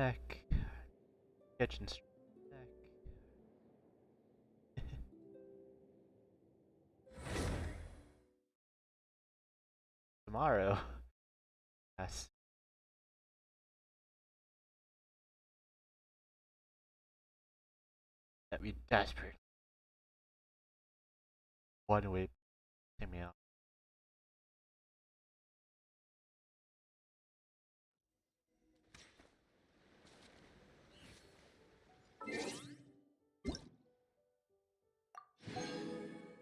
Deck. Kitchen deck. Tomorrow. Yes. That we desperate. One way. Hear me out.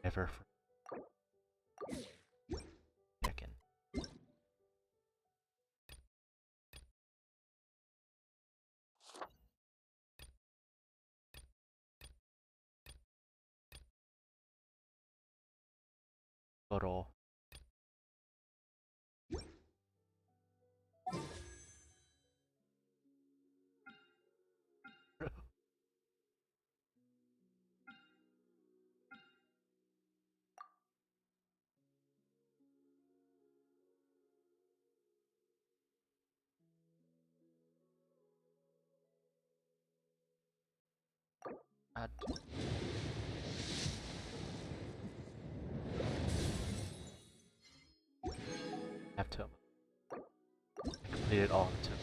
Ever for chicken. Little. Add. Have to. I completed all of them.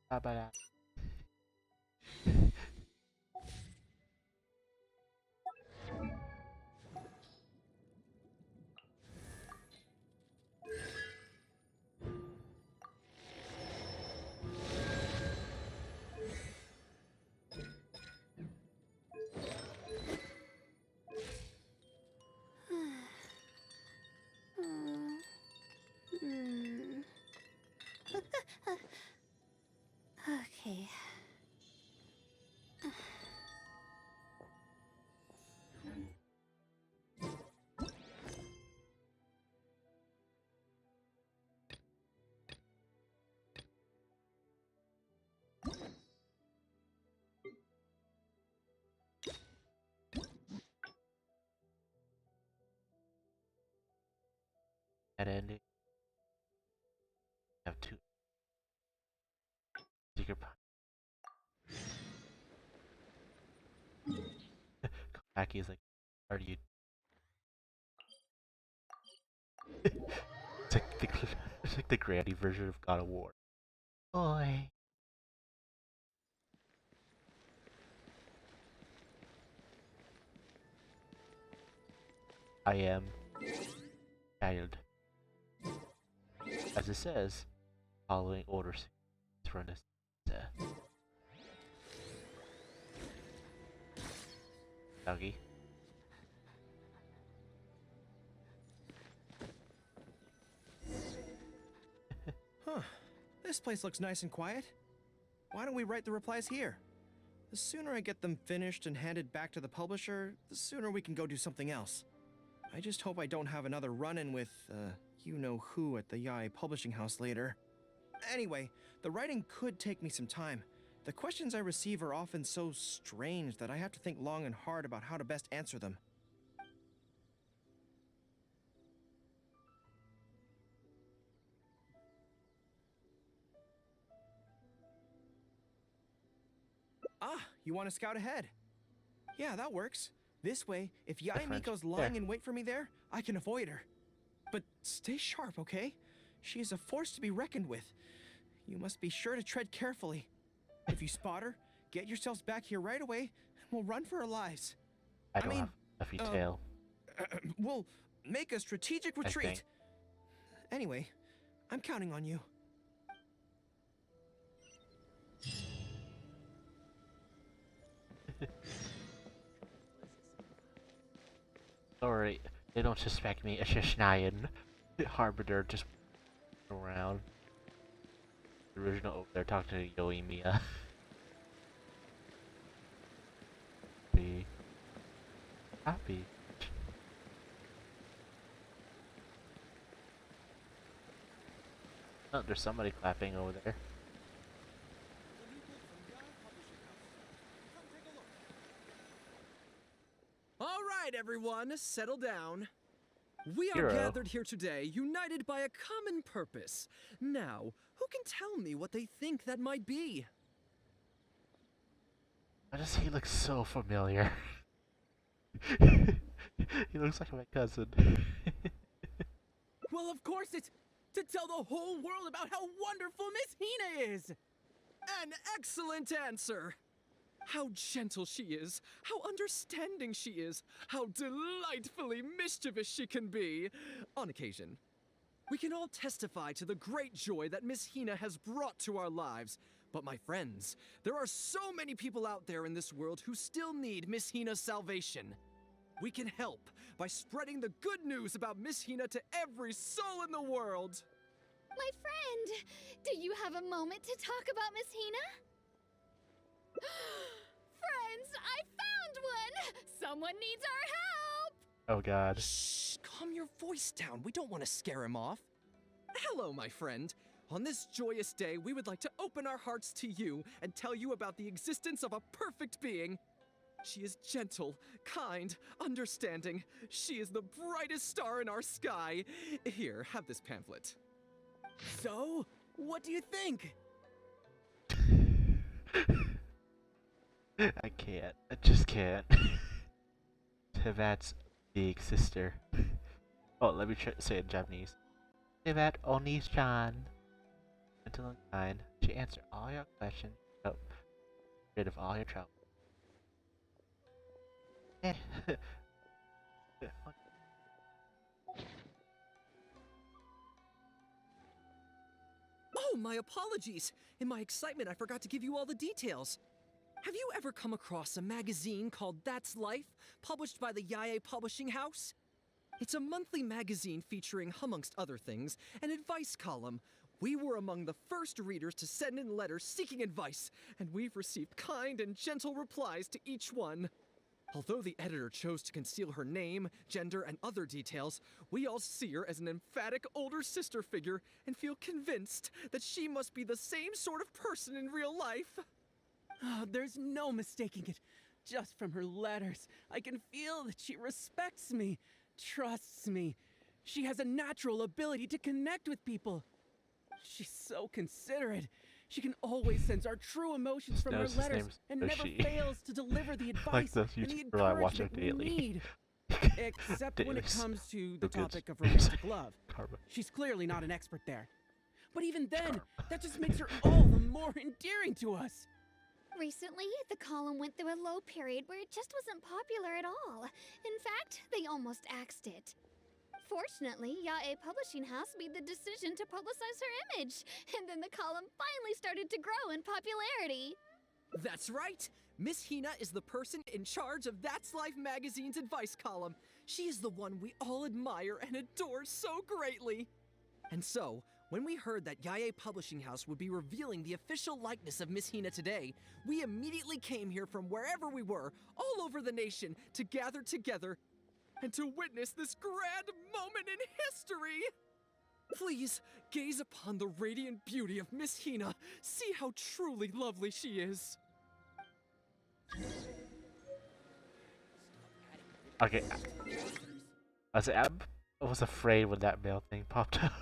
How about that? Okay. That ending. Have two. Secret. Komaki is like, are you? It's like the it's like the granny version of God of War. Boy. I am child. As it says, following orders from this. Doggy. Huh. This place looks nice and quiet. Why don't we write the replies here? The sooner I get them finished and handed back to the publisher, the sooner we can go do something else. I just hope I don't have another run-in with, you-know-who at the Yae publishing house later. Anyway, the writing could take me some time. The questions I receive are often so strange that I have to think long and hard about how to best answer them. Ah, you want to scout ahead? Yeah, that works. This way, if The Yae French. Miko's There. lying in wait for me there, I can avoid her. But stay sharp, okay? She is a force to be reckoned with. You must be sure to tread carefully. If you spot her, get yourselves back here right away, and we'll run for our lives. I I don't mean, have a free tail. we'll make a strategic I retreat. think. Anyway, I'm counting on you. Sorry, they don't suspect me. It's just Nyan. Harbinger just around. The original over there talking to Yoimiya. Be happy. Oh, there's somebody clapping over there. All right, everyone, settle down. We are Hero. gathered here today, united by a common purpose. Now, who can tell me what they think that might be? Why does he look so familiar? He looks like my cousin. Well, of course, it's to tell the whole world about how wonderful Miss Hina is! An excellent answer! How gentle she is, how understanding she is, how delightfully mischievous she can be, on occasion. We can all testify to the great joy that Miss Hina has brought to our lives. But my friends, there are so many people out there in this world who still need Miss Hina's salvation. We can help by spreading the good news about Miss Hina to every soul in the world. My friend, do you have a moment to talk about Miss Hina? Friends, I found one! Someone needs our help! Oh god. Shh, calm your voice down. We don't want to scare him off. Hello, my friend. On this joyous day, we would like to open our hearts to you and tell you about the existence of a perfect being. She is gentle, kind, understanding. She is the brightest star in our sky. Here, have this pamphlet. So, what do you think? I can't. I just can't. Tevat's big sister. Oh, let me say it in Japanese. Tevat Oni-chan. Gentle and kind. She answered all your questions. Oh, rid of all your trouble. Oh, my apologies. In my excitement, I forgot to give you all the details. Have you ever come across a magazine called That's Life, published by the Yae Publishing House? It's a monthly magazine featuring, amongst other things, an advice column. We were among the first readers to send in letters seeking advice, and we've received kind and gentle replies to each one. Although the editor chose to conceal her name, gender, and other details, we all see her as an emphatic older sister figure and feel convinced that she must be the same sort of person in real life. There's no mistaking it. Just from her letters, I can feel that she respects me, trusts me. She has a natural ability to connect with people. She's so considerate. She can always sense our true emotions from her Knows his letters name's and never Yoshi. fails to deliver the Like advice the and the YouTube girl I watch her encouragement we daily. need. Except when it Dailies. comes to the Who gets- topic of romantic love. Karma. She's clearly not an expert there. But even then, that just makes her all the more endearing to us. Recently, the column went through a low period where it just wasn't popular at all. In fact, they almost axed it. Fortunately, Yae Publishing House made the decision to publicize her image, and then the column finally started to grow in popularity. That's right! Miss Hina is the person in charge of That's Life magazine's advice column. She is the one we all admire and adore so greatly. And so, when we heard that Yae Publishing House would be revealing the official likeness of Miss Hina today, we immediately came here from wherever we were, all over the nation, to gather together and to witness this grand moment in history! Please, gaze upon the radiant beauty of Miss Hina. See how truly lovely she is. Okay. I was afraid when that mail thing popped up.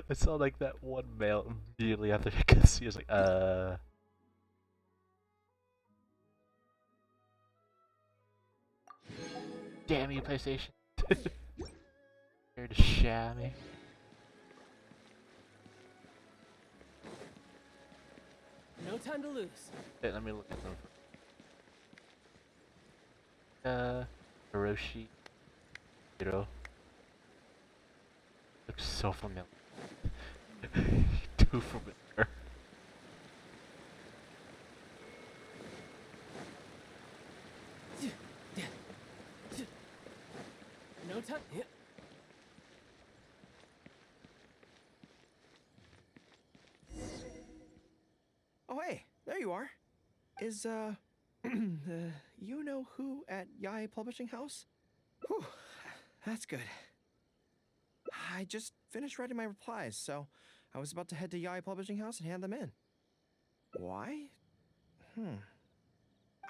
I saw like that one mail immediately after I could see. I was like, Damn you, PlayStation. Here to sham me. No time to lose. Wait, let me look at them. Hiroshi. Hiro. Looks so familiar. Too familiar. No time. Yeah. Oh, hey, there you are. Is, you know who at Yae Publishing House? Whew, that's good. I just finished writing my replies, so I was about to head to Yai Publishing House and hand them in. Why?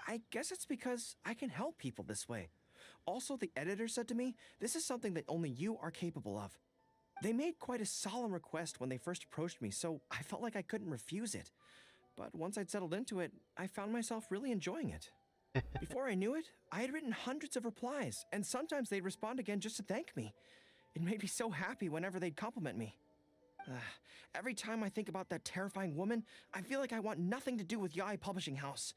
I guess it's because I can help people this way. Also, the editor said to me, this is something that only you are capable of. They made quite a solemn request when they first approached me, so I felt like I couldn't refuse it. But once I'd settled into it, I found myself really enjoying it. Before I knew it, I had written hundreds of replies, and sometimes they'd respond again just to thank me. It made me so happy whenever they'd compliment me. Every time I think about that terrifying woman, I feel like I want nothing to do with Yai Publishing House.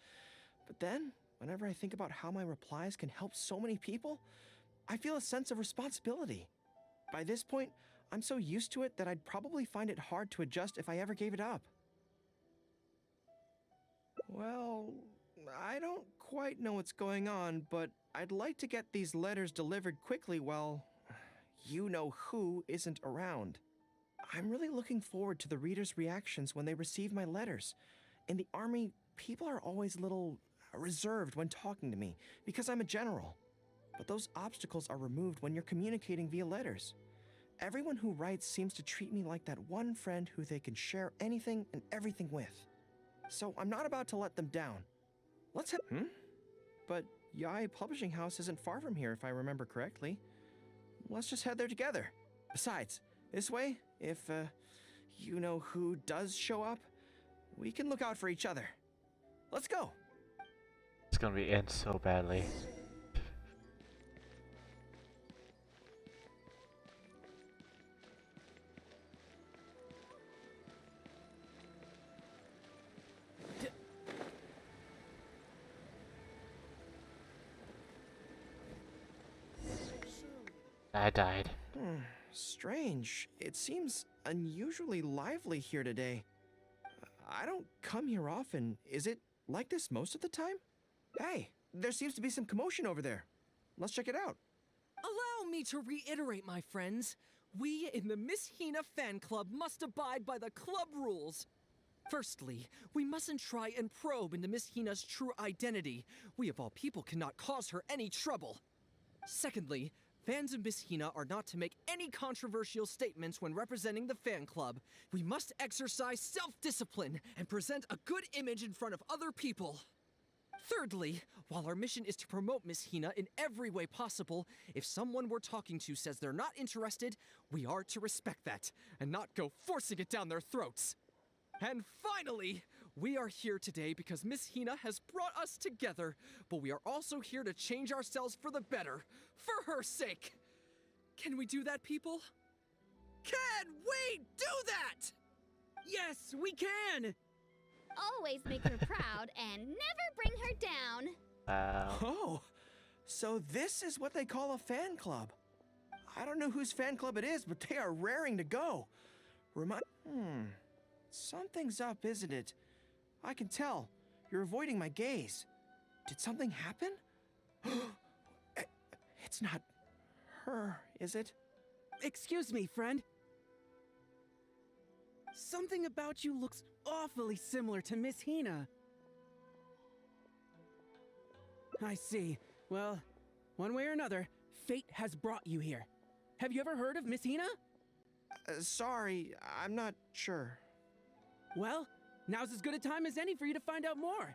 But then, whenever I think about how my replies can help so many people, I feel a sense of responsibility. By this point, I'm so used to it that I'd probably find it hard to adjust if I ever gave it up. Well, I don't quite know what's going on, but I'd like to get these letters delivered quickly while you-know-who isn't around. I'm really looking forward to the readers' reactions when they receive my letters. In the army, people are always a little reserved when talking to me because I'm a general. But those obstacles are removed when you're communicating via letters. Everyone who writes seems to treat me like that one friend who they can share anything and everything with. So I'm not about to let them down. Let's head. But Yai Publishing House isn't far from here, if I remember correctly. Let's just head there together. Besides, this way, if you-know-who does show up, we can look out for each other. Let's go. It's gonna be end so badly. I died. Strange. It seems unusually lively here today. I don't come here often. Is it like this most of the time? Hey, there seems to be some commotion over there. Let's check it out. Allow me to reiterate, my friends. We in the Miss Hina fan club must abide by the club rules. Firstly, we mustn't try and probe into Miss Hina's true identity. We of all people cannot cause her any trouble. Secondly, fans of Miss Hina are not to make any controversial statements when representing the fan club. We must exercise self-discipline and present a good image in front of other people. Thirdly, while our mission is to promote Miss Hina in every way possible, if someone we're talking to says they're not interested, we are to respect that and not go forcing it down their throats. And finally, we are here today because Miss Hina has brought us together, but we are also here to change ourselves for the better, for her sake. Can we do that, people? Can we do that? Yes, we can! Always make her proud and never bring her down. Wow. Oh, so this is what they call a fan club. I don't know whose fan club it is, but they are raring to go. Something's up, isn't it? I can tell. You're avoiding my gaze. Did something happen? It's not her, is it? Excuse me, friend. Something about you looks awfully similar to Miss Hina. I see. Well, one way or another, fate has brought you here. Have you ever heard of Miss Hina? Sorry, I'm not sure. Well, now's as good a time as any for you to find out more.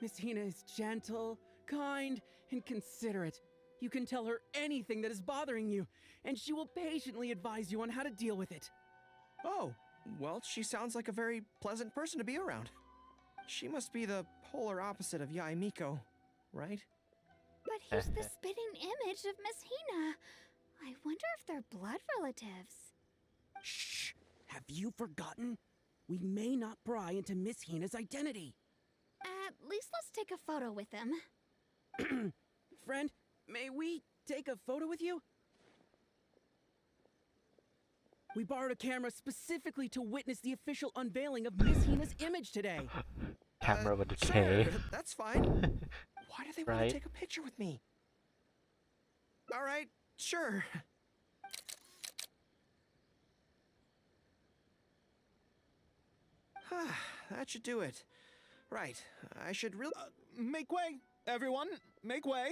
Miss Hina is gentle, kind, and considerate. You can tell her anything that is bothering you, and she will patiently advise you on how to deal with it. Oh, well, she sounds like a very pleasant person to be around. She must be the polar opposite of Yai Miko, right? But he's the spitting image of Miss Hina. I wonder if they're blood relatives. Shh! Have you forgotten? We may not pry into Miss Hina's identity. At least let's take a photo with them. Friend, may we take a photo with you? We borrowed a camera specifically to witness the official unveiling of Miss Hina's image today. Camera with a K. Sure, that's fine. Why do they want Right? to take a picture with me? All right, sure. That should do it. Right, I should really... Make way, everyone! Make way!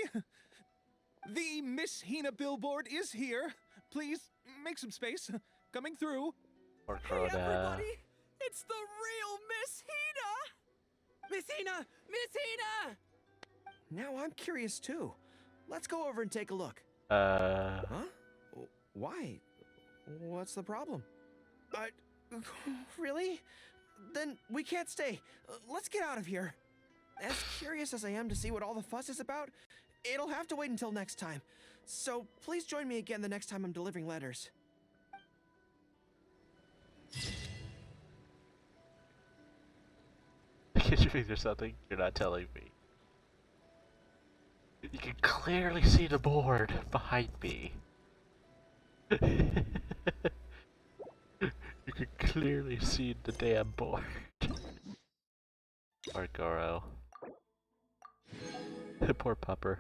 The Miss Hina billboard is here. please, make some space. Coming through. Or Hey, Crota. everybody! It's the real Miss Hina! Miss Hina! Miss Hina! Now I'm curious too. Let's go over and take a look. Uh, Huh? Why? What's the problem? Really? Then we can't stay. Let's get out of here. As curious as I am to see what all the fuss is about, it'll have to wait until next time. So please join me again the next time I'm delivering letters. there's something you're not telling me. You can clearly see the board behind me. You can clearly see the damn board. Poor Goro. Poor pupper.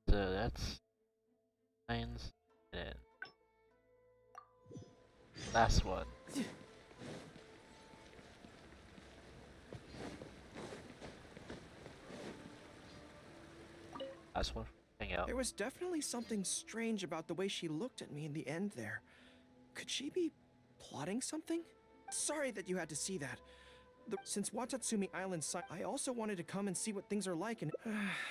So that's lines and last one. Last one. Hang out. There was definitely something strange about the way she looked at me in the end there. Could she be plotting something? Sorry that you had to see that. Since Watatsumi Island, I also wanted to come and see what things are like, and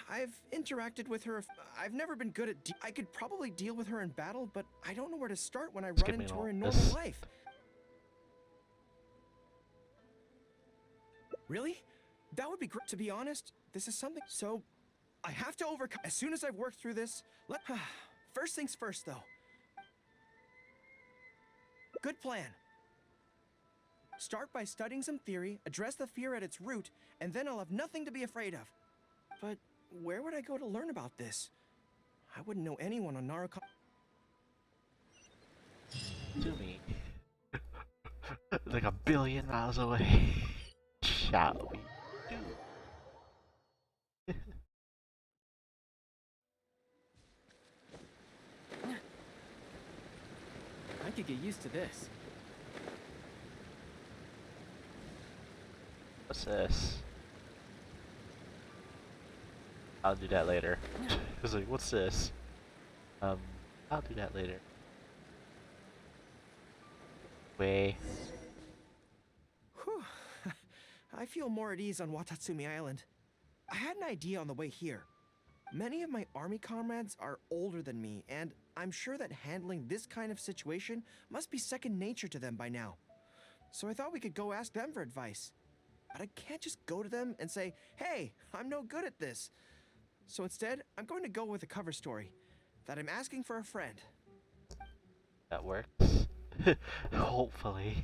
I've interacted with her. I've never been good at. I could probably deal with her in battle, but I don't know where to start when I run into her in normal life. Really? That would be great. To be honest, this is something. So, I have to overcome. As soon as I've worked through this, first things first, though. Good plan. Start by studying some theory, address the fear at its root, and then I'll have nothing to be afraid of. But where would I go to learn about this? I wouldn't know anyone on Narukon. To me. Like a billion miles away. Shall we do? I could get used to this. What's this? I'll do that later. I was like, what's this? I'll do that later. Way. Whew. I feel more at ease on Watatsumi Island. I had an idea on the way here. Many of my army comrades are older than me, and I'm sure that handling this kind of situation must be second nature to them by now. So I thought we could go ask them for advice. But I can't just go to them and say, hey, I'm no good at this. So instead, I'm going to go with a cover story that I'm asking for a friend. That works. Hopefully.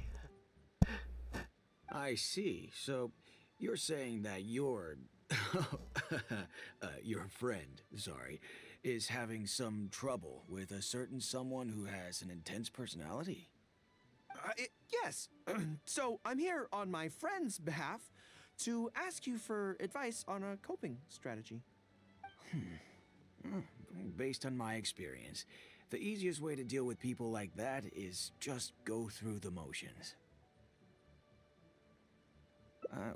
I see. So you're saying that your friend, sorry, is having some trouble with a certain someone who has an intense personality? Yes. So I'm here on my friend's behalf to ask you for advice on a coping strategy. Based on my experience, the easiest way to deal with people like that is just go through the motions.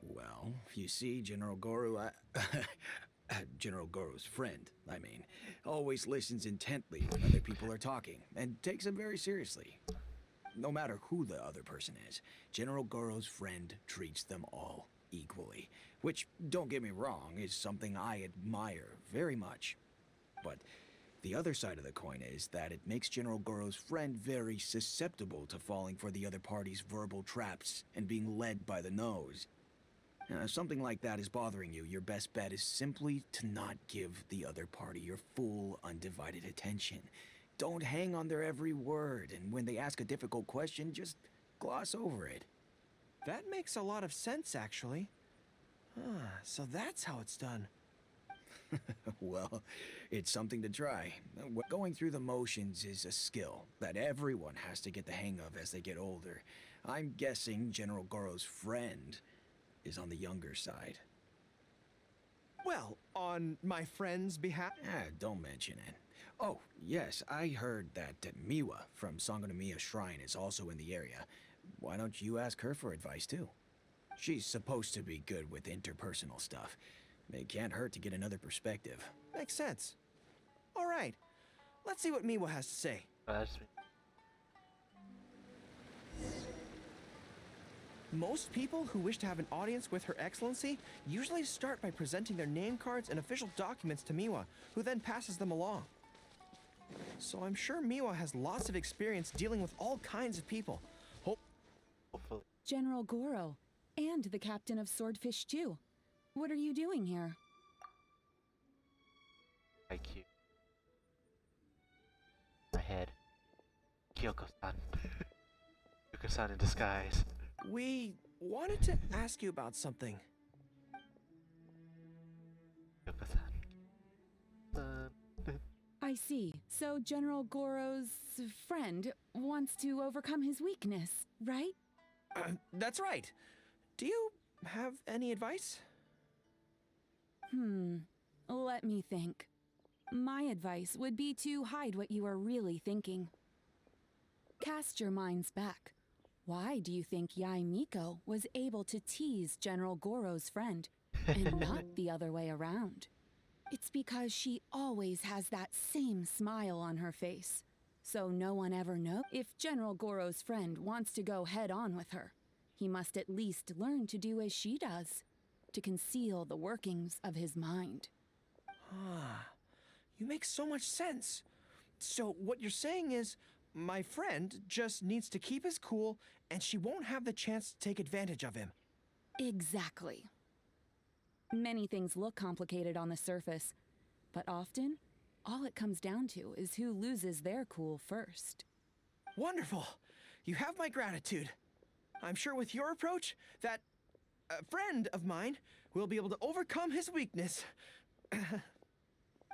Well, you see, General Goro, General Goro's friend, I mean, always listens intently when other people are talking, and takes them very seriously. No matter who the other person is, General Goro's friend treats them all equally, which, don't get me wrong, is something I admire very much. But the other side of the coin is that it makes General Goro's friend very susceptible to falling for the other party's verbal traps and being led by the nose. If something like that is bothering you, your best bet is simply to not give the other party your full, undivided attention. Don't hang on their every word, and when they ask a difficult question, just gloss over it. That makes a lot of sense, actually. So that's how it's done. Well, it's something to try. Going through the motions is a skill that everyone has to get the hang of as they get older. I'm guessing General Goro's friend is on the younger side. Well, on my friend's behalf. Don't mention it. Oh, yes, I heard that Miwa from Sangonomiya Shrine is also in the area. Why don't you ask her for advice, too? She's supposed to be good with interpersonal stuff. It can't hurt to get another perspective. Makes sense. All right, let's see what Miwa has to say. That's Most people who wish to have an audience with Her Excellency usually start by presenting their name cards and official documents to Miwa, who then passes them along. So I'm sure Miwa has lots of experience dealing with all kinds of people. hopefully. General Goro, and the captain of Swordfish too. What are you doing here? IQ. My head. Kyoko-san. Kyoko-san in disguise. We wanted to ask you about something. Kyoko-san. I see. So General Goro's friend wants to overcome his weakness, right? That's right. Do you have any advice? Let me think. My advice would be to hide what you are really thinking. Cast your minds back. Why do you think Yae Miko was able to tease General Goro's friend, and not the other way around? It's because she always has that same smile on her face. So no one ever knows. If General Goro's friend wants to go head-on with her, he must at least learn to do as she does, to conceal the workings of his mind. You make so much sense. So what you're saying is, my friend just needs to keep his cool, and she won't have the chance to take advantage of him. Exactly. Many things look complicated on the surface, but often, all it comes down to is who loses their cool first. Wonderful. You have my gratitude. I'm sure with your approach, that friend of mine will be able to overcome his weakness.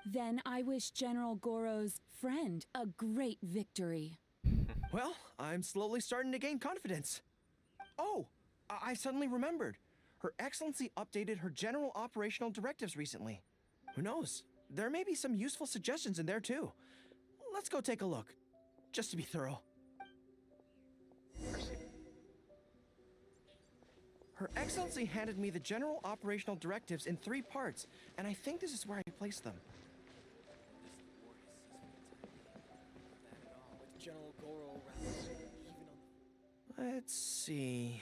Then I wish General Goro's friend a great victory. Well, I'm slowly starting to gain confidence. Oh, I suddenly remembered. Her Excellency updated her general operational directives recently. Who knows? There may be some useful suggestions in there too. Let's go take a look, just to be thorough. Her Excellency handed me the general operational directives in 3 parts, and I think this is where I placed them. General Goro around, even on Let's see.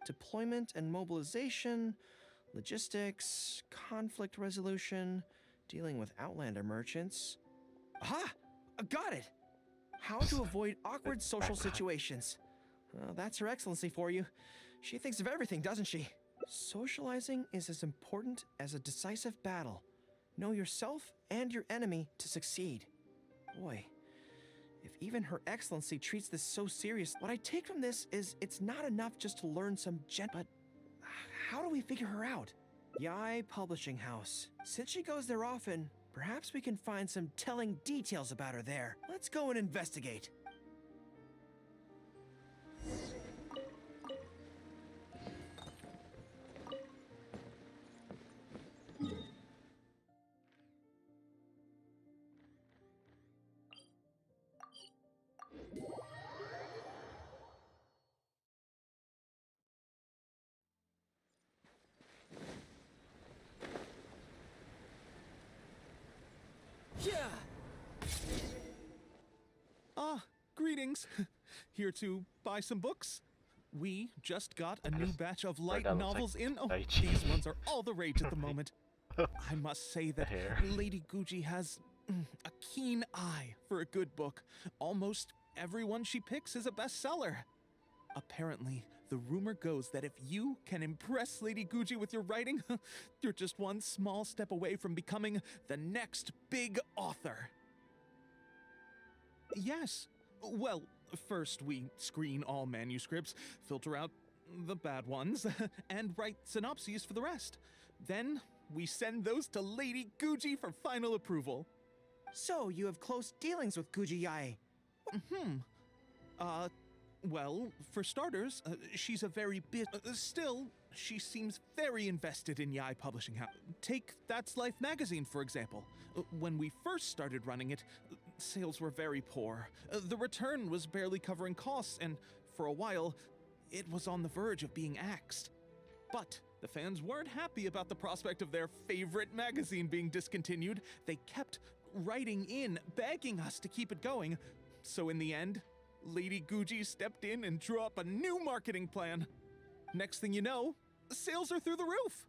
Deployment and mobilization, logistics, conflict resolution, dealing with Outlander merchants. Aha! Got it! How to avoid awkward social situations. Well, that's Her Excellency for you. She thinks of everything, doesn't she? Socializing is as important as a decisive battle. Know yourself and your enemy to succeed. Boy, if even Her Excellency treats this so serious, what I take from this is it's not enough just to learn some but how do we figure her out? Yae Publishing House. Since she goes there often, perhaps we can find some telling details about her there. Let's go and investigate. Greetings. Here to buy some books. We just got a new batch of light that looks like novels in. Oh, Daichi. these ones are all the rage at the moment. I must say that hair. Lady Guji has a keen eye for a good book. Almost everyone she picks is a bestseller. Apparently, the rumor goes that if you can impress Lady Guji with your writing, you're just one small step away from becoming the next big author. Yes. Well, first we screen all manuscripts, filter out the bad ones, and write synopses for the rest. Then we send those to Lady Guji for final approval. So, you have close dealings with Guji Yae. Well, for starters, she's a very still, she seems very invested in Yae Publishing House. Take That's Life magazine, for example. When we first started running it, sales were very poor. The return was barely covering costs, and for a while, it was on the verge of being axed. But the fans weren't happy about the prospect of their favorite magazine being discontinued. They kept writing in, begging us to keep it going. So in the end, Lady Guji stepped in and drew up a new marketing plan. Next thing you know, sales are through the roof.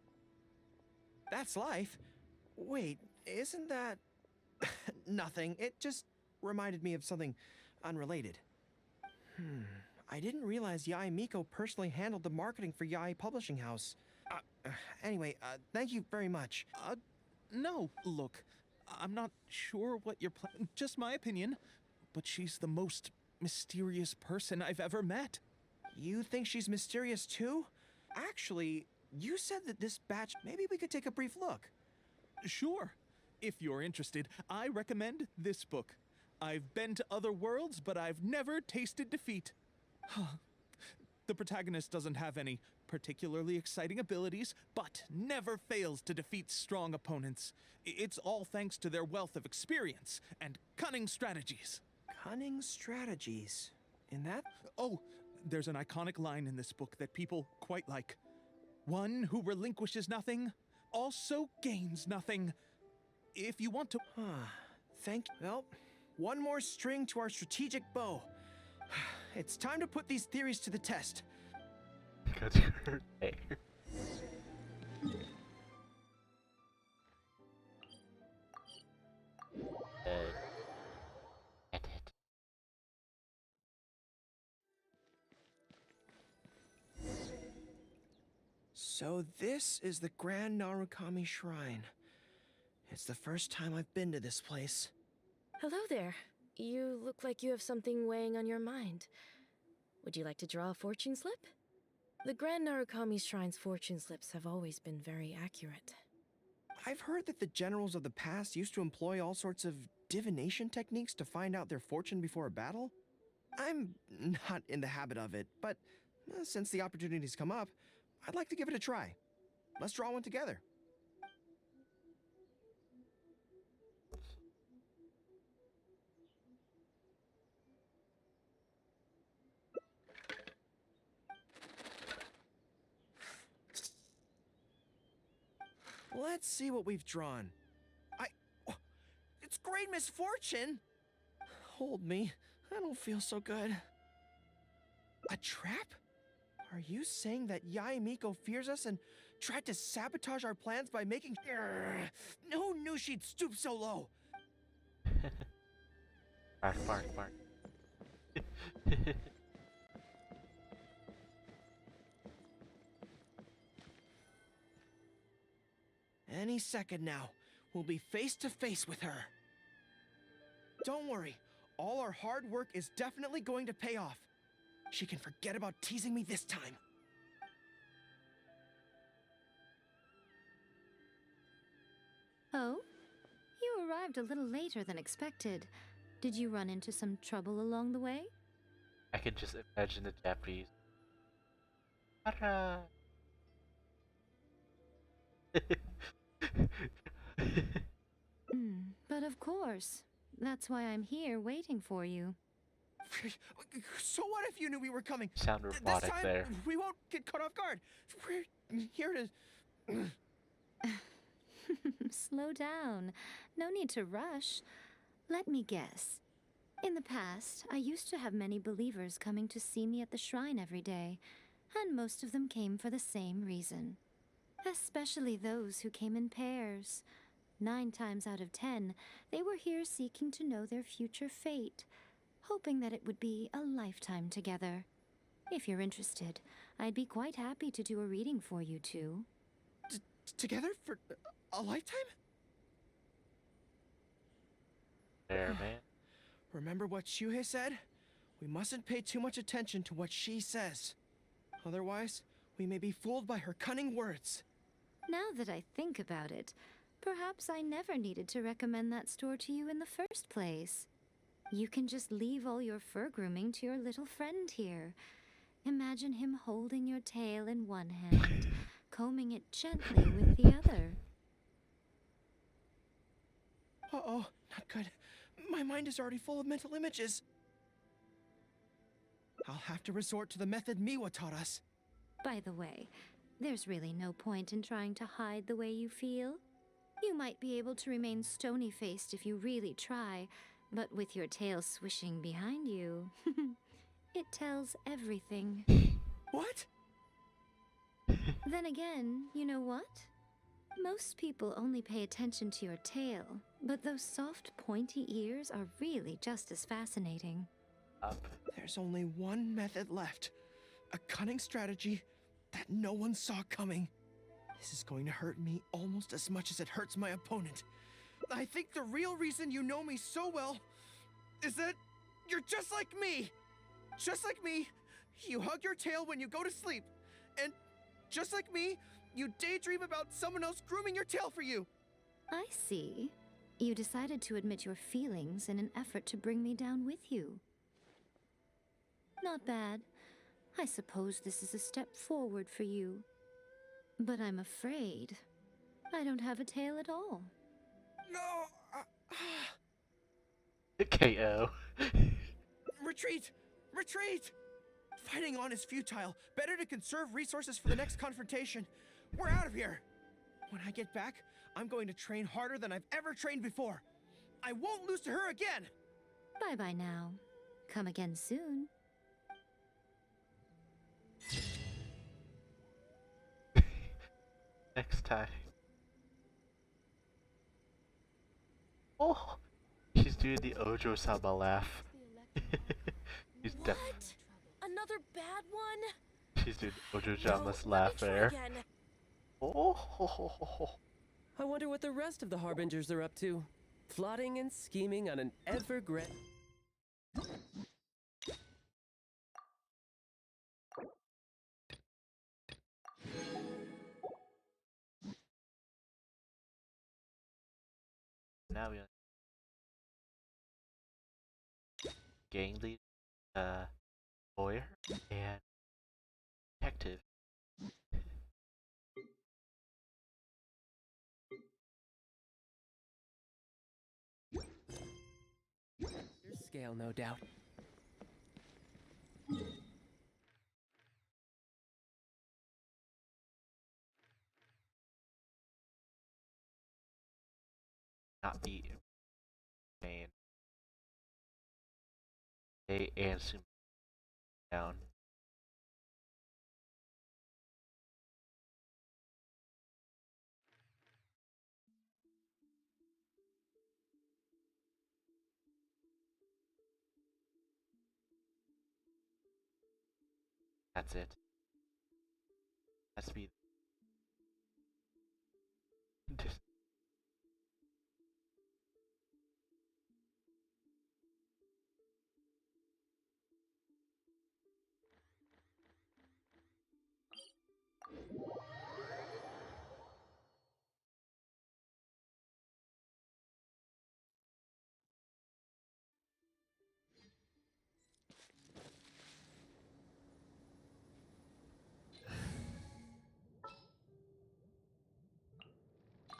That's life. Wait, isn't that... Nothing. It just reminded me of something unrelated. I didn't realize Yae Miko personally handled the marketing for Yae Publishing House. Anyway, thank you very much. No, look, I'm not sure what you're just my opinion, but she's the most mysterious person I've ever met. You think she's mysterious too? Actually, you said that this batch, maybe we could take a brief look. Sure. If you're interested, I recommend this book. I've been to other worlds, but I've never tasted defeat. The protagonist doesn't have any particularly exciting abilities, but never fails to defeat strong opponents. It's all thanks to their wealth of experience and cunning strategies. Cunning strategies? In that? Oh, there's an iconic line in this book that people quite like. One who relinquishes nothing also gains nothing. If you want to... Thank you. Well, one more string to our strategic bow. It's time to put these theories to the test. Because you're there. Edit. So this is the Grand Narukami Shrine. It's the first time I've been to this place. Hello there. You look like you have something weighing on your mind. Would you like to draw a fortune slip? The Grand Narukami Shrine's fortune slips have always been very accurate. I've heard that the generals of the past used to employ all sorts of divination techniques to find out their fortune before a battle. I'm not in the habit of it, but since the opportunity's come up, I'd like to give it a try. Let's draw one together. Let's see what we've drawn. It's great misfortune! Hold me. I don't feel so good. A trap? Are you saying that Yae Miko fears us and tried to sabotage our plans by making... Who knew she'd stoop so low? Bark, bark, bark. Any second now, we'll be face to face with her. Don't worry, all our hard work is definitely going to pay off. She can forget about teasing me this time. Oh? You arrived a little later than expected. Did you run into some trouble along the way? I can just imagine the Japanese. Hara. But of course. That's why I'm here waiting for you. So what if you knew we were coming? Sound This robotic time, there. we won't get caught off guard. We're here to... Slow down. No need to rush. Let me guess. In the past, I used to have many believers coming to see me at the shrine every day, and most of them came for the same reason. Especially those who came in pairs. 9 times out of 10, they were here seeking to know their future fate, hoping that it would be a lifetime together. If you're interested, I'd be quite happy to do a reading for you two. Together for a lifetime? There, man. Remember what Shuhei said? We mustn't pay too much attention to what she says. Otherwise, we may be fooled by her cunning words. Now that I think about it, perhaps I never needed to recommend that store to you in the first place. You can just leave all your fur grooming to your little friend here. Imagine him holding your tail in one hand, combing it gently with the other. Uh-oh, not good. My mind is already full of mental images. I'll have to resort to the method Miwa taught us. By the way, there's really no point in trying to hide the way you feel. You might be able to remain stony-faced if you really try, but with your tail swishing behind you, it tells everything. What? Then again, you know what? Most people only pay attention to your tail, but those soft, pointy ears are really just as fascinating. Up. There's only one method left. A cunning strategy that no one saw coming. This is going to hurt me almost as much as it hurts my opponent. I think the real reason you know me so well is that you're just like me. Just like me, you hug your tail when you go to sleep. And just like me, you daydream about someone else grooming your tail for you. I see. You decided to admit your feelings in an effort to bring me down with you. Not bad. I suppose this is a step forward for you. But I'm afraid I don't have a tail at all. No. KO. Retreat! Retreat! Fighting on is futile. Better to conserve resources for the next confrontation. We're out of here! When I get back, I'm going to train harder than I've ever trained before. I won't lose to her again! Bye-bye now. Come again soon. Next time. Oh! She's doing the Ojo Sama laugh. She's What? def- Another bad one? She's doing Ojo Sama's laugh there. Oh! I wonder what the rest of the Harbingers are up to. Plotting and scheming on an ever-great... Now we gang lead, lawyer, and detective. Your scale, no doubt. Not be main. They and Sumi down. That's it. Has to be.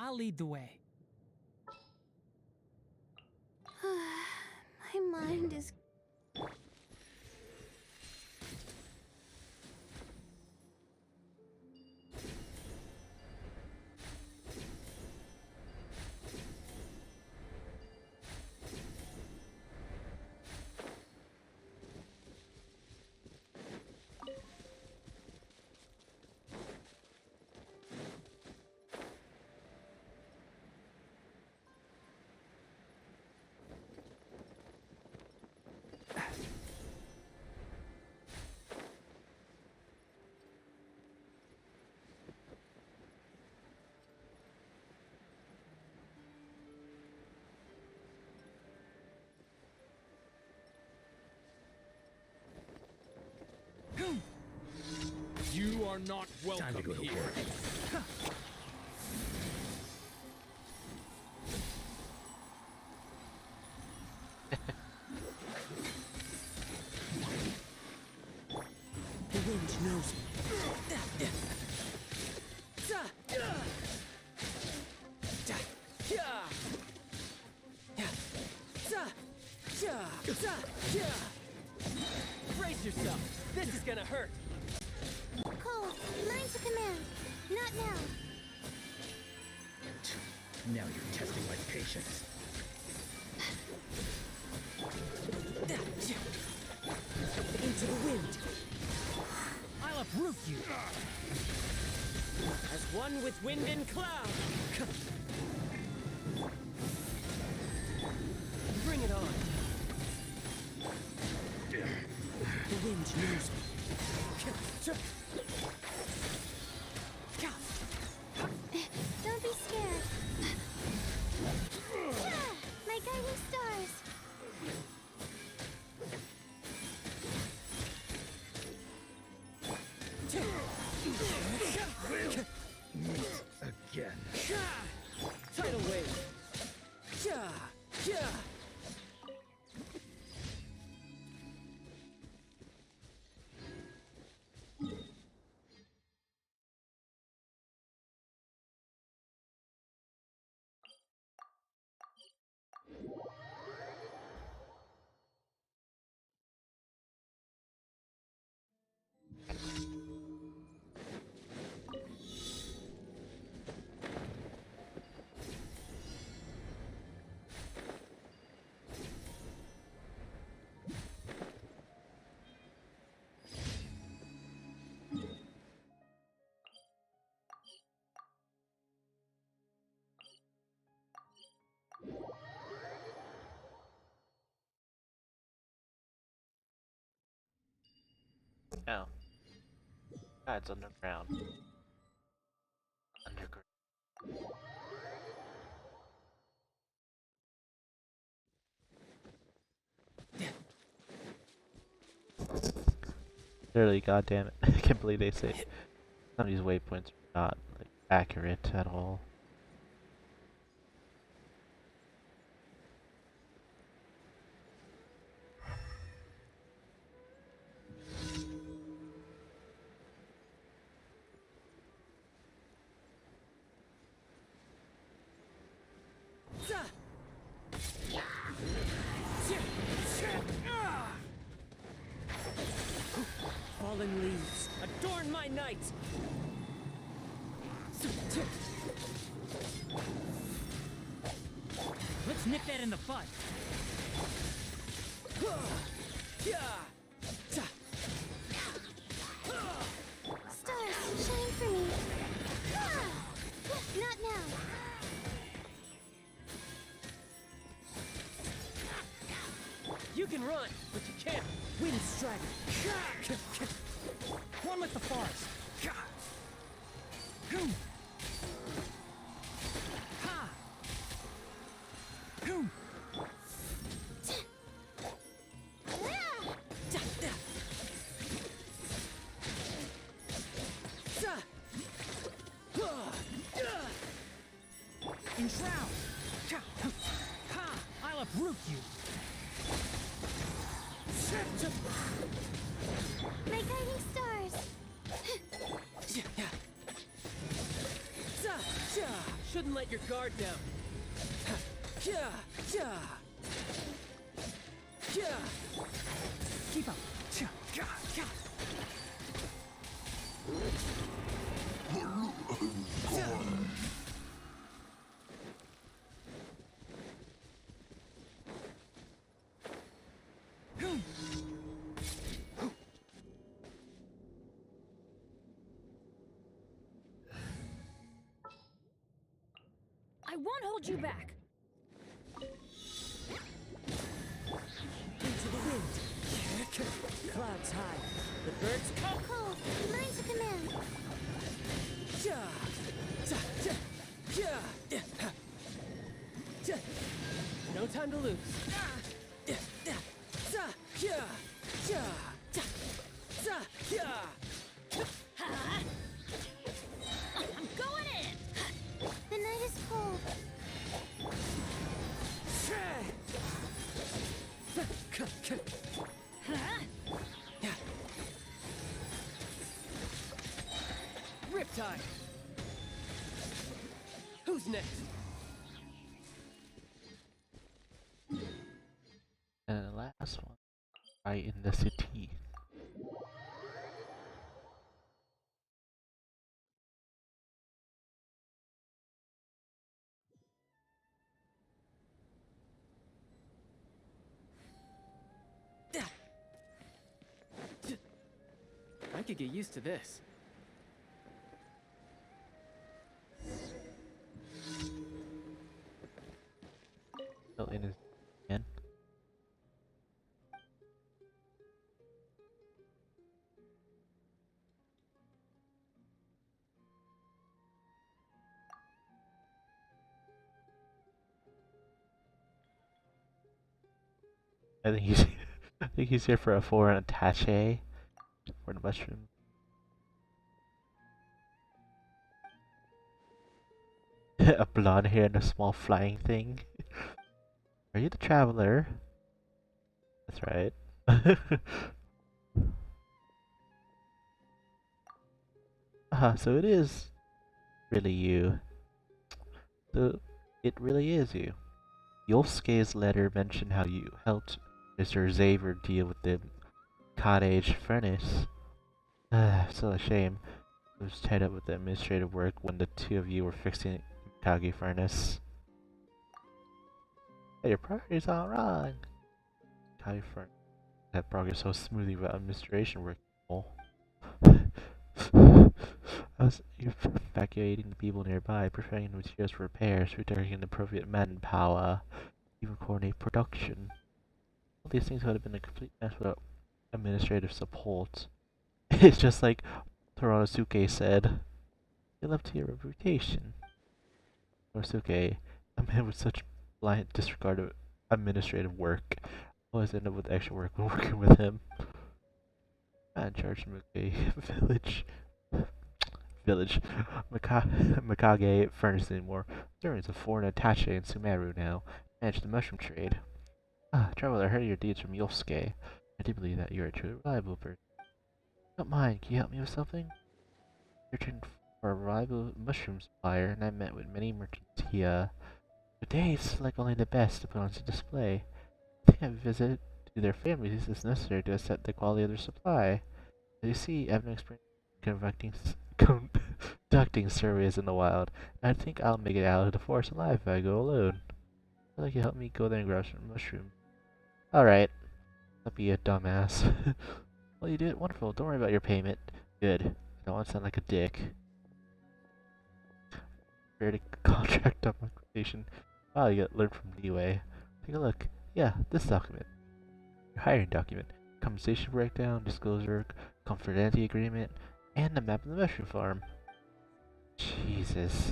I'll lead the way. My mind is... You are not welcome Time to go to here. work. The wind knows me. Brace yourself. This is gonna hurt. Cole, mine's a command. Not now. Now you're testing my patience. Into the wind. I'll uproot you. As one with wind and cloud. Bring it on. The wind knows me. Don't be scared. My guiding stars. Again. Tidal wave. Oh. Ah, it's underground. Underground. Literally, goddamn it. I can't believe they say some of these waypoints are not like accurate at all. Fallen leaves, adorn my night! Let's nip that in the bud. Stars, shine for me. Not now. You can run, but you can't. Wind strike. One with the forest. Ha! Enshroud! Ha! I'll uproot you! My guiding stars. Shouldn't let your guard down. Keep up! I won't hold you back. Into the wind. Clouds high. The birds come. Cole, learn to command. No time to lose. I'm going in. The night is cold. Riptide. Who's next? And the last one, right in the city. could get used to this. Still in his hand. I think he's I think he's here for a foreign attaché for the mushroom. A blonde hair and a small flying thing. Are you the traveler? That's right. So it is really you. So it really is you. Yolsuke's letter mentioned how you helped Mr. Xavier deal with the cottage furnace. Still a shame. I was tied up with the administrative work when the two of you were fixing Kage furnace. Hey, your priority's all wrong. Kage furnace had progress so smoothly without administration work. I was evacuating the people nearby, preparing the materials for repairs, redirecting the appropriate manpower, even coordinate production. All these things would have been a complete mess without administrative support. It's just like Toronosuke said. You live to your reputation. Toronosuke, a man with such blind disregard of administrative work, always end up with extra work when working with him. Not in charge of a village. Mikage furnace anymore. There is a foreign attaché in Sumeru now. Manage the mushroom trade. Traveler, I heard your deeds from Yosuke. I do believe that you are a truly reliable person. Don't mind, can you help me with something? Searching for a reliable mushroom supplier, and I met with many merchants here. Today it's like only the best to put on display. I think a visit to their families is necessary to assess the quality of their supply. As you see, I have no experience conducting surveys in the wild, and I think I'll make it out of the forest alive if I go alone. I'd like you to help me go there and grab some mushrooms. Alright. Don't be a dumbass. Well, you did it wonderful. Don't worry about your payment. Good. I don't want to sound like a dick. Fair to contract documentation. Wow, you got learned from Leeway. Take a look. Yeah, this document. Your hiring document. Compensation breakdown, disclosure, confidentiality agreement, and the map of the mushroom farm. Jesus.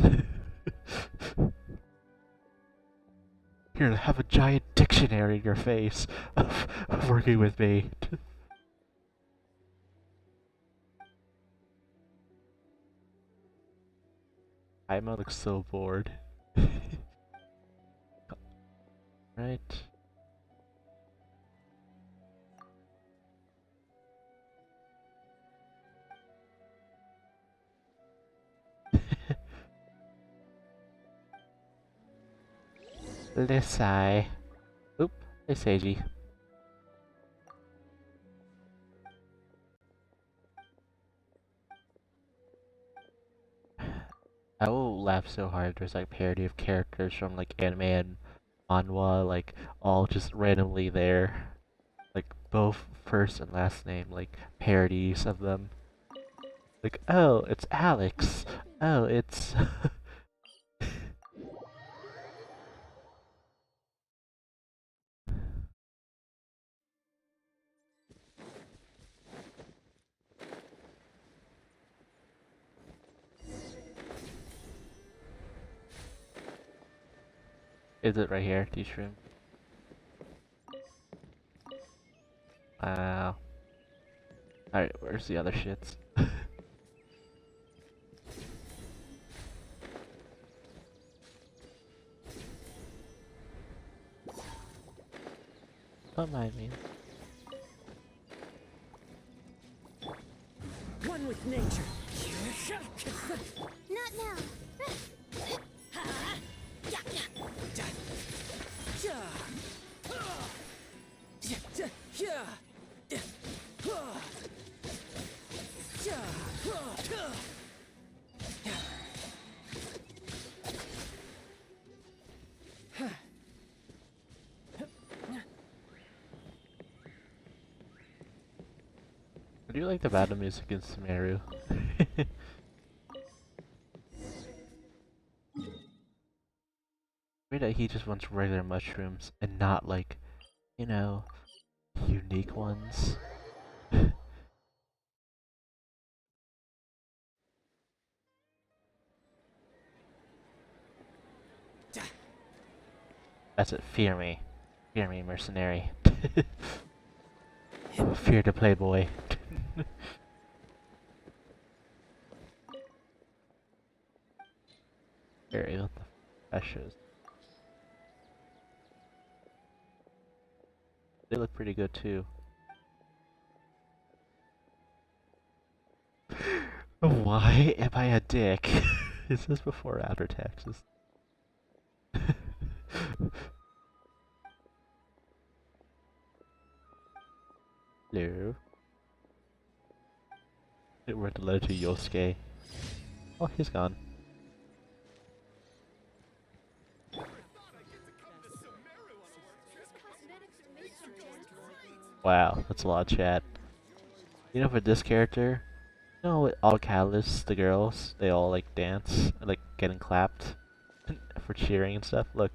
Here, have a giant dictionary in your face of working with me. Aima looks so bored. Right. Lisai. Oop, hey Seiji. I will laugh so hard. There's like parody of characters from like anime and manhwa, like all just randomly there. Like both first and last name, like parodies of them. Like, oh, it's Alex. Oh, it's is it right here, teach room? Wow. Alright, where's the other shits? Don't mind me. One with nature. Not now. Would do like the battle music in Sumeru. Weird that he just wants regular mushrooms and not like, you know, unique ones. That's it, fear me. Fear me, mercenary. Fear the playboy. Very what the precious. They look pretty good too. Why am I a dick? Is this before or after taxes? Hello. It were the letter to Yosuke. Oh, he's gone. Wow, that's a lot of chat. You know, for this character, you know, with all Catalysts, the girls, they all like dance, like getting clapped for cheering and stuff. Look.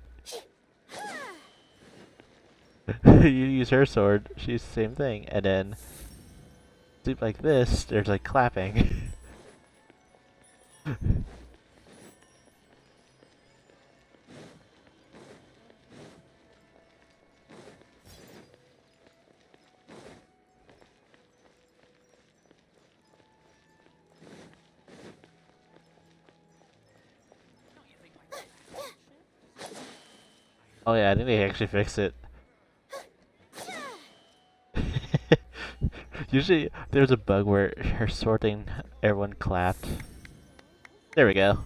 You use her sword, she's the same thing, and then sleep like this, there's like clapping. Oh yeah, I think they actually fixed it. Usually, there's a bug where her sorting, everyone clapped. There we go.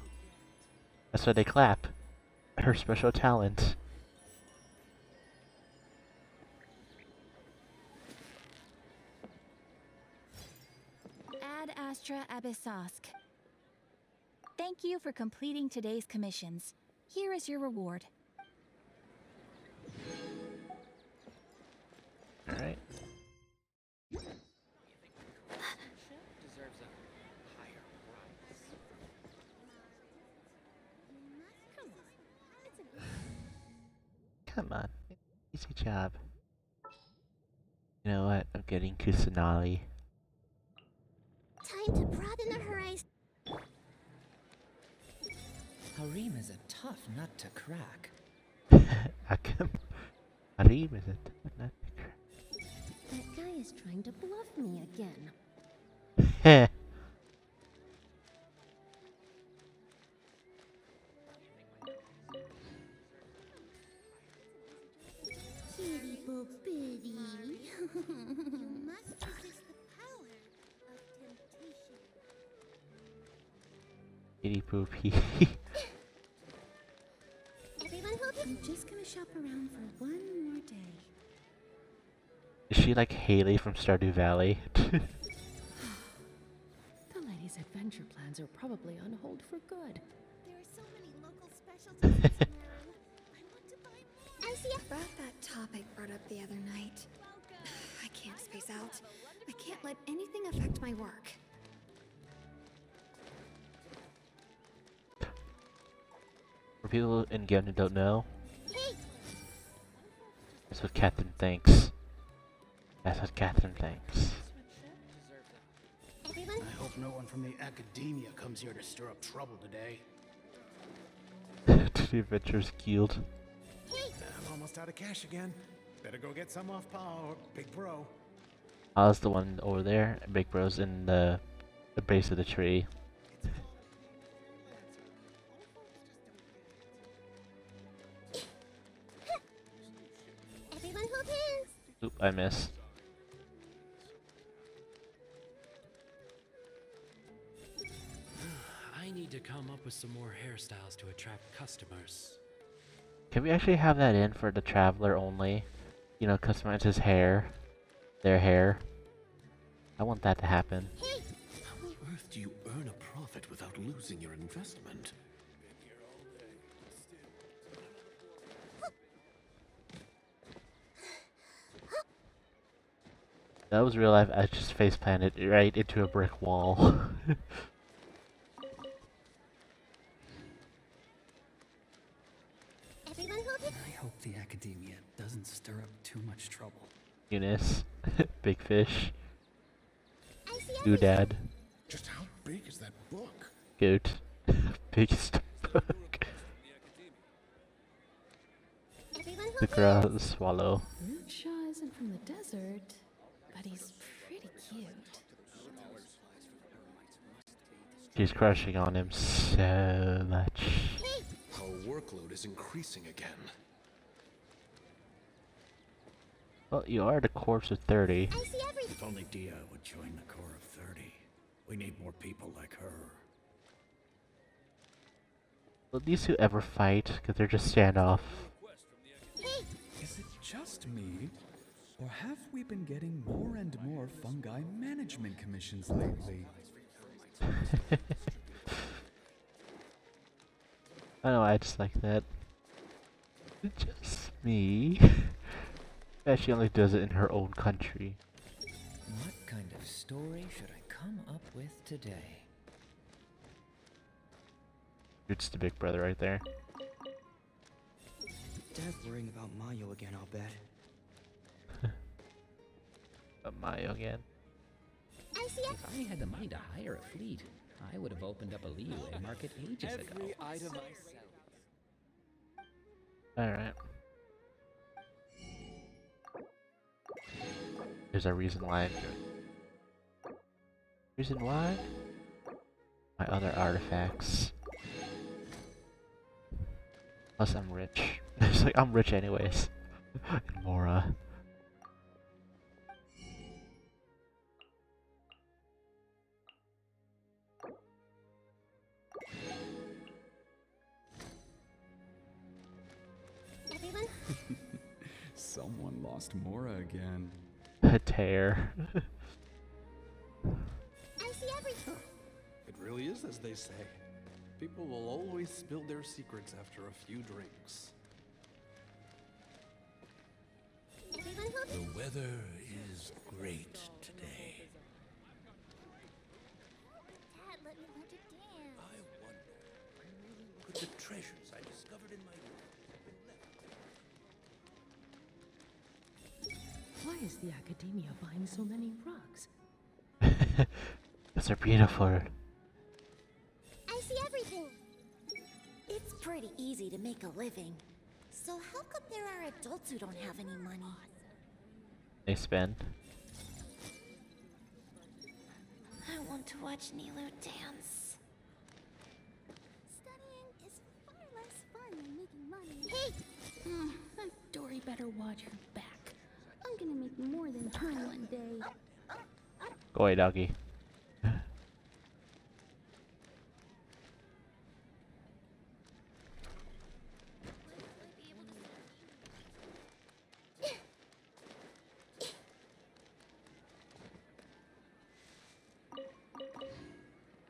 That's why they clap. Her special talent. Ad Astra Abyssosk. Thank you for completing today's commissions. Here is your reward. Alright. Come on. Easy job. You know what? I'm getting Kusanali. Time to broaden the horizon. Harem is a tough nut to crack. Akim. Harim is it? That guy is trying to bluff me again. Heh. Kitty boo bitty. You must resist the power of temptation. Kitty poopy. Everyone hold it. I'm just gonna shop around for one more day. Is she like Haley from Stardew Valley? The lady's adventure plans are probably on hold for good. There are so many local specialties in Sumeru. I want to buy more. I see about that topic brought up the other night. I can't space out. I can't let anything affect my work. For people in game who don't know, Hey! that's what Catherine thinks. That's what Catherine thinks. Everyone, I hope no one from the academia comes here to stir up trouble today. To the Adventures Guild. I'm almost out of cash again. Better go get some off Pa or Big Bro. I was the one over there. Big Bro's in the base of the tree. everyone hold hands. Oop, I missed. I need to come up with some more hairstyles to attract customers. Can we actually have that in for the traveler only? You know, customize his hair. Their hair. I want that to happen. How on earth do you earn a profit without losing your investment? That was real life. I just face planted right into a brick wall. I hope the academia doesn't stir up too much trouble. Eunice, big fish, Doodad, Just how big is that book? Goat, biggest book. The girl swallow. Root Shaw isn't from the desert, but he's pretty cute. She's crushing on him so much. Our workload is increasing again. Well, you are the corpse of 30. If only Dia would join the Corps of 30. We need more people like her. Will these two ever fight? Because they're just standoff. Is it just me? Or have we been getting more and more fungi management commissions lately? I know, I just like that. It's just me. Yeah, she only does it in her own country. What kind of story should I come up with today? It's the big brother right there. Dad's worrying about Mayo again, I'll bet. Mayo again. If I had the money to hire a fleet, I would have opened up a leeway market ages ago. Every item I sell. Alright. There's a reason why I'm doing. Reason why? My other artifacts. Plus I'm rich. It's like, I'm rich anyways. And Mora. Someone lost Mora again. A tear. It really is as they say. People will always spill their secrets after a few drinks. The weather is great today. Dad, let me learn to dance. I wonder, could the treasures I discovered in my Why is the academia buying so many rugs? Because they're beautiful. I see everything. It's pretty easy to make a living. So how come there are adults who don't have any money? They spend. I want to watch Nilu dance. Studying is far less fun than making money. Hey! Dory better watch her back. I'm gonna make more than her one day. Go away, doggy.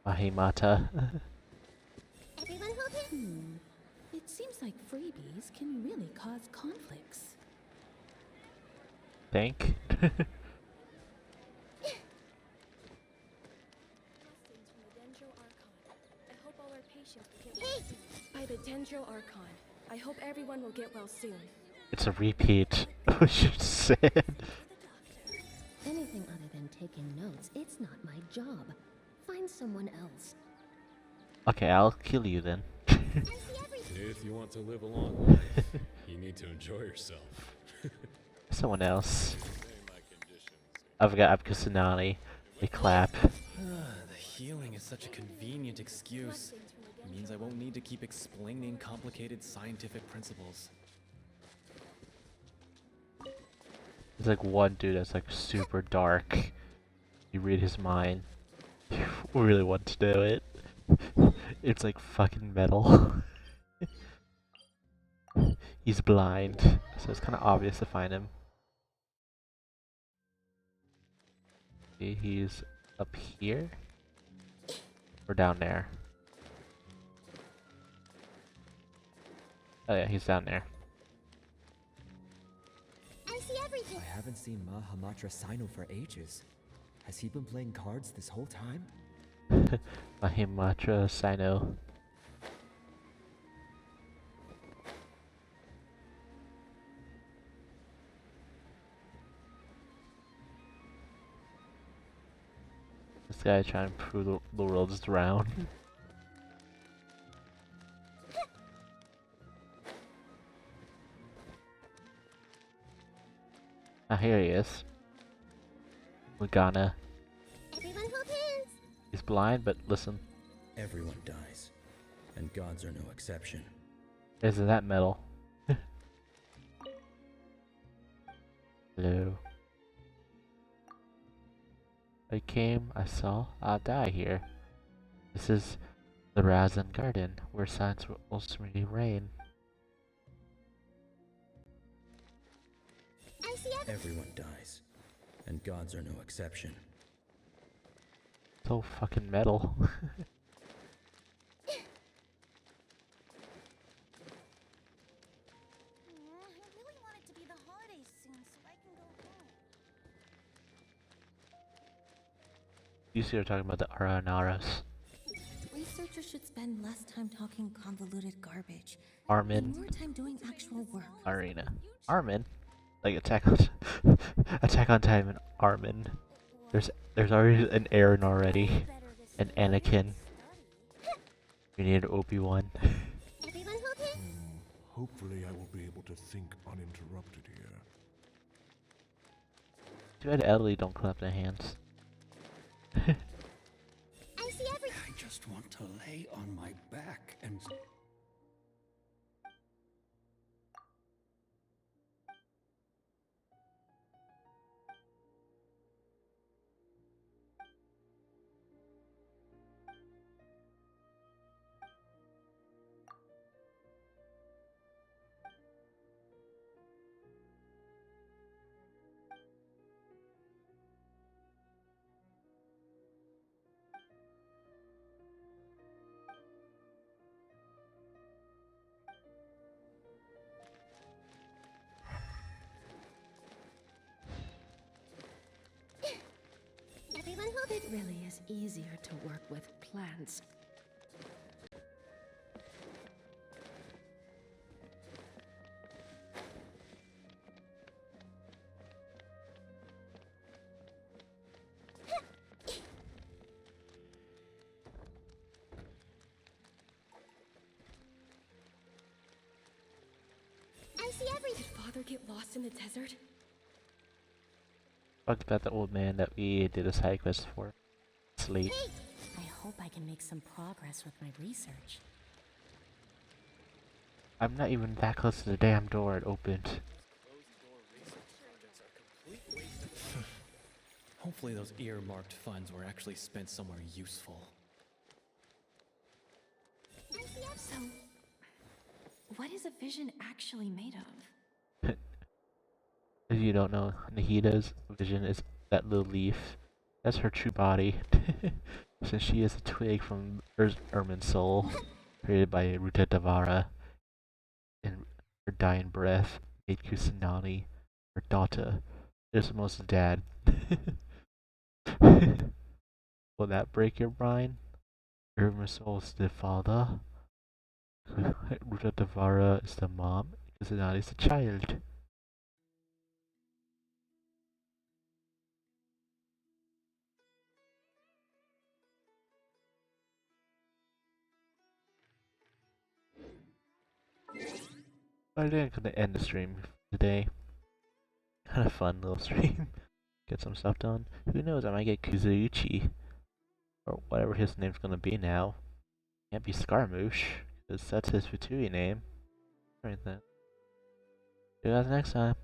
Mahimata. It seems like freebies can really cause conflicts. Think? By the Dendro Archon, I hope everyone will get well soon. It's a repeat. What she said. Anything other than taking notes, it's not my job. Find someone else. Okay, I'll kill you then. If you want to live a long life, you need to enjoy yourself. Someone else. I've got Abkusanani. We clap. The healing is such a convenient excuse. It means I won't need to keep explaining complicated scientific principles. There's like one dude that's like super dark. You read his mind. You really want to do it. It's like fucking metal. He's blind, so it's kind of obvious to find him. See, he's up here or down there. Oh yeah, he's down there. I see everything. I haven't seen Ma Hamatra Sino for ages. Has he been playing cards this whole time? Mahimatra Sino. This guy trying to prove the world is round. Ah, here he is. Lugana. Everyone hold hands. He's blind, but listen. Everyone dies, and gods are no exception. Isn't that metal? Hello. I came, I saw, I'll die here. This is the Razan Garden, where science will ultimately reign. I see Everyone dies, and gods are no exception. So fucking metal. You see, we're talking about the Aranaras. Researchers should spend less time talking convoluted garbage. Armin. And more time doing actual work. Arena. Armin? Like Attack on Attack on Titan Armin. There's already an Aaron already. An Anakin. We need Obi-Wan. Everyone hold hands. Hopefully I will be able to think uninterrupted here. Too bad Ellie don't clap their hands. I see everything. I just want to lay on my back and... Everyone hold It really is easier to work with plants. I see everything. Did Father get lost in the desert? Talked about the old man that we did a side quest for. Sleep. I hope I can make some progress with my research. I'm not even that close to the damn door it opened. Hopefully those earmarked funds were actually spent somewhere useful. So, what is a vision actually made of? If you don't know, Nahida's vision is that little leaf. That's her true body. Since she is a twig from Ermin's soul, created by Ruta Davara, and her dying breath made Kusanani, her daughter, Ismo's dad. Will that break your mind? Ermin's soul is the father, Ruta Davara is the mom, Kusanani is the child. I think I'm gonna end the stream today. Kind of fun little stream. Get some stuff done. Who knows? I might get Kuzuichi. Or whatever his name's gonna be now. Can't be Scaramouche, because that's his Fatui name. Or anything. See you guys next time.